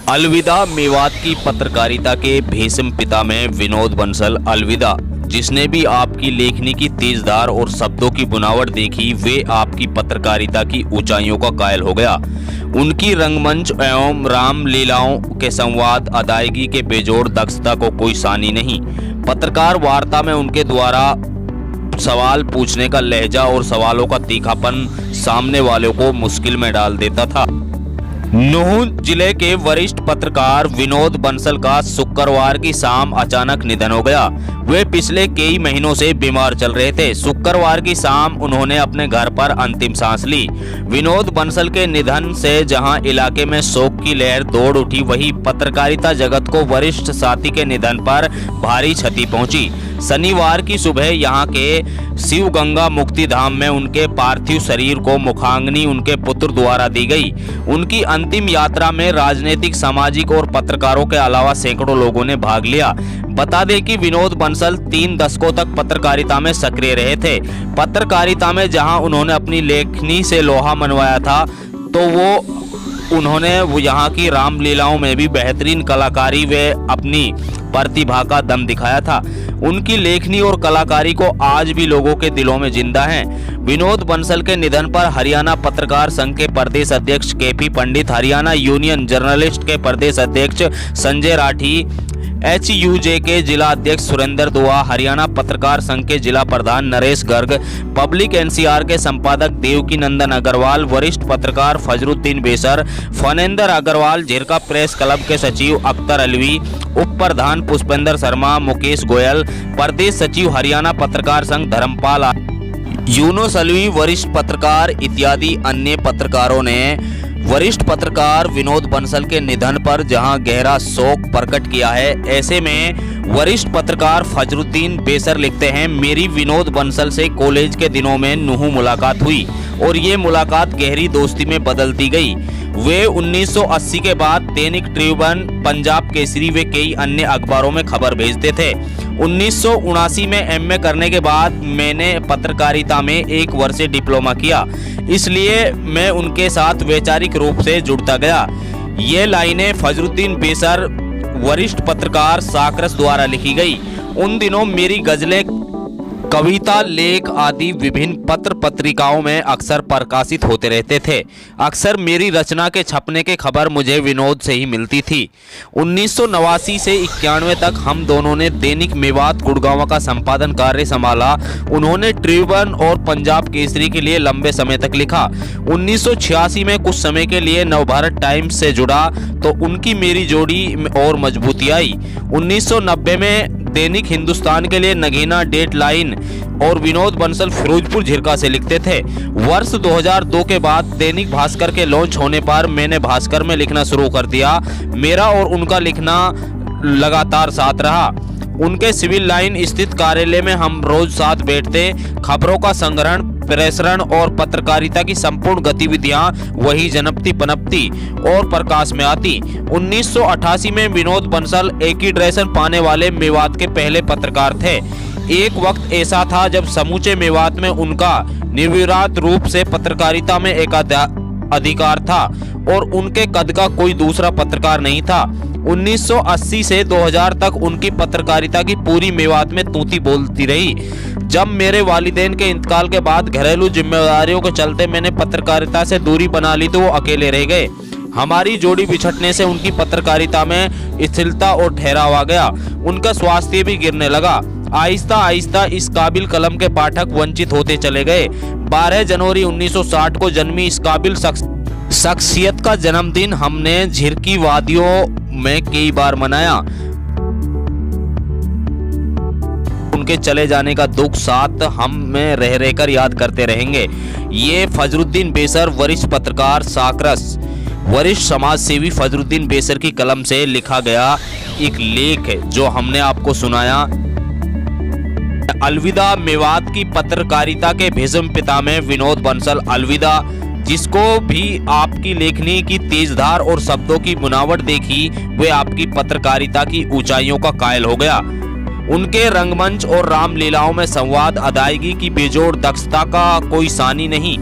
अलविदा मेवात की पत्रकारिता के भीष्म पितामह विनोद बंसल अलविदा। जिसने भी आपकी लेखनी की तेजधार और शब्दों की बुनावट देखी वे आपकी पत्रकारिता की ऊंचाइयों का कायल हो गया। उनकी रंगमंच एवं रामलीलाओं के संवाद अदायगी के बेजोड़ दक्षता को कोई सानी नहीं। पत्रकार वार्ता में उनके द्वारा सवाल पूछने का लहजा और सवालों का तीखापन सामने वालों को मुश्किल में डाल देता था। नूंह जिले के वरिष्ठ पत्रकार विनोद बंसल का शुक्रवार की शाम अचानक निधन हो गया। वे पिछले कई महीनों से बीमार चल रहे थे। शुक्रवार की शाम उन्होंने अपने घर पर अंतिम सांस ली। विनोद बंसल के निधन से जहां इलाके में शोक की लहर दौड़ उठी, वहीं पत्रकारिता जगत को वरिष्ठ साथी के निधन पर भारी क्षति पहुंची। शनिवार की सुबह यहां के शिव गंगा मुक्ति धाम में उनके पार्थिव शरीर को मुखाग्नि उनके पुत्र द्वारा दी गई। उनकी अंतिम यात्रा में राजनीतिक, सामाजिक और पत्रकारों के अलावा सैकड़ों लोगों ने भाग लिया। बता दें कि विनोद बंसल 3 दशकों तक पत्रकारिता में सक्रिय रहे थे। पत्रकारिता में जहां उन्होंने अपनी लेखनी से लोहा मनवाया था, तो उन्होंने यहाँ की रामलीलाओं में भी बेहतरीन कलाकारी व अपनी प्रतिभा का दम दिखाया था। उनकी लेखनी और कलाकारी को आज भी लोगों के दिलों में जिंदा है। विनोद बंसल के निधन पर हरियाणा पत्रकार संघ के प्रदेश अध्यक्ष केपी पंडित, हरियाणा यूनियन जर्नलिस्ट के प्रदेश अध्यक्ष संजय राठी, HUJ के जिला अध्यक्ष सुरेंद्र दुआ, हरियाणा पत्रकार संघ के जिला प्रधान नरेश गर्ग, पब्लिक NCR के संपादक देवकी नंदन अग्रवाल, वरिष्ठ पत्रकार फजरुद्दीन बेसर, फनेंदर अग्रवाल, झिरका प्रेस क्लब के सचिव अख्तर अलवी, उप प्रधान पुष्पेंद्र शर्मा, मुकेश गोयल, प्रदेश सचिव हरियाणा पत्रकार संघ धर्मपाल, यूनुस अलवी, वरिष्ठ पत्रकार इत्यादि अन्य पत्रकारों ने वरिष्ठ पत्रकार विनोद बंसल के निधन पर जहां गहरा शोक प्रकट किया है। ऐसे में वरिष्ठ पत्रकार फजरुद्दीन बेसर लिखते हैं, मेरी विनोद बंसल से कॉलेज के दिनों में नूंह मुलाकात हुई और ये मुलाकात गहरी दोस्ती में बदलती गई। वे 1980 के बाद दैनिक ट्रिब्यून, पंजाब केसरी व कई अन्य अखबारों में खबर भेजते थे। 1979 में MA करने के बाद मैंने पत्रकारिता में 1 वर्ष डिप्लोमा किया, इसलिए मैं उनके साथ वैचारिक रूप से जुड़ता गया। ये लाइनें फजरुद्दीन बेसर वरिष्ठ पत्रकार साकरस द्वारा लिखी गई। उन दिनों मेरी गजलें, कविता, लेख आदि विभिन्न पत्र पत्रिकाओं में अक्सर प्रकाशित होते रहते थे। अक्सर मेरी रचना के छपने की खबर मुझे विनोद से ही मिलती थी। 1989 से 91 तक हम दोनों ने दैनिक मेवात गुड़गांव का संपादन कार्य संभाला। उन्होंने ट्रिब्यून और पंजाब केसरी के लिए लंबे समय तक लिखा। 1986 में कुछ समय के लिए नवभारत टाइम्स से जुड़ा तो उनकी मेरी जोड़ी और मजबूती आई। 1990 में दैनिक हिंदुस्तान के लिए नगीना, डेडलाइन और विनोद बंसल फिरोजपुर झिरका से लिखते थे। वर्ष 2002 के बाद दैनिक भास्कर के लॉन्च होने पर मैंने भास्कर में लिखना शुरू कर दिया। मेरा और उनका लिखना लगातार साथ रहा। उनके सिविल लाइन स्थित कार्यालय में हम रोज साथ बैठते। खबरों का संग्रहण, प्रेषण और पत्रकारिता की संपूर्ण गतिविधियां वही जनपती पनपती और प्रकाश में आती। 1988 में विनोद बंसल एक्रीडेशन पाने वाले मेवात के पहले पत्रकार थे। एक वक्त ऐसा था जब समूचे मेवात में उनका निर्विवाद रूप से पत्रकारिता में एकाधिकार था और उनके कद का कोई दूसरा पत्रकार नहीं था। 1980 से 2000 तक उनकी पत्रकारिता की पूरी मेवात में तूती बोलती रही। जब मेरे वालिदैन के इंतकाल के बाद घरेलू जिम्मेदारियों के चलते मैंने पत्रकारिता से दूरी बना ली तो वो अकेले रह गए। हमारी जोड़ी बिछड़ने से उनकी पत्रकारिता में स्थिरता और ठहराव आ गया। उनका स्वास्थ्य भी गिरने लगा। आहिस्ता आहिस्ता इस काबिल कलम के पाठक वंचित होते चले गए। 12 जनवरी 1960 को जन्मी इस काबिल शख्सियत का जन्मदिन हमने झिरकी वादियों में कई बार मनाया। उनके चले जाने का दुख साथ हम में रह रहकर याद करते रहेंगे। ये फजरुद्दीन बेसर, वरिष्ठ पत्रकार साकरस, वरिष्ठ समाज सेवी फजरुद्दीन बेसर की कलम से लिखा गया एक लेख है जो हमने आपको सुनाया। अलविदा मेवात की पत्रकारिता के भीष्म पितामह विनोद बंसल अलविदा। जिसको भी आपकी लेखनी की तेजधार और शब्दों की बुनावट देखी वे आपकी पत्रकारिता की ऊंचाइयों का कायल हो गया। उनके रंगमंच और रामलीलाओं में संवाद अदायगी की बेजोड़ दक्षता का कोई सानी नहीं।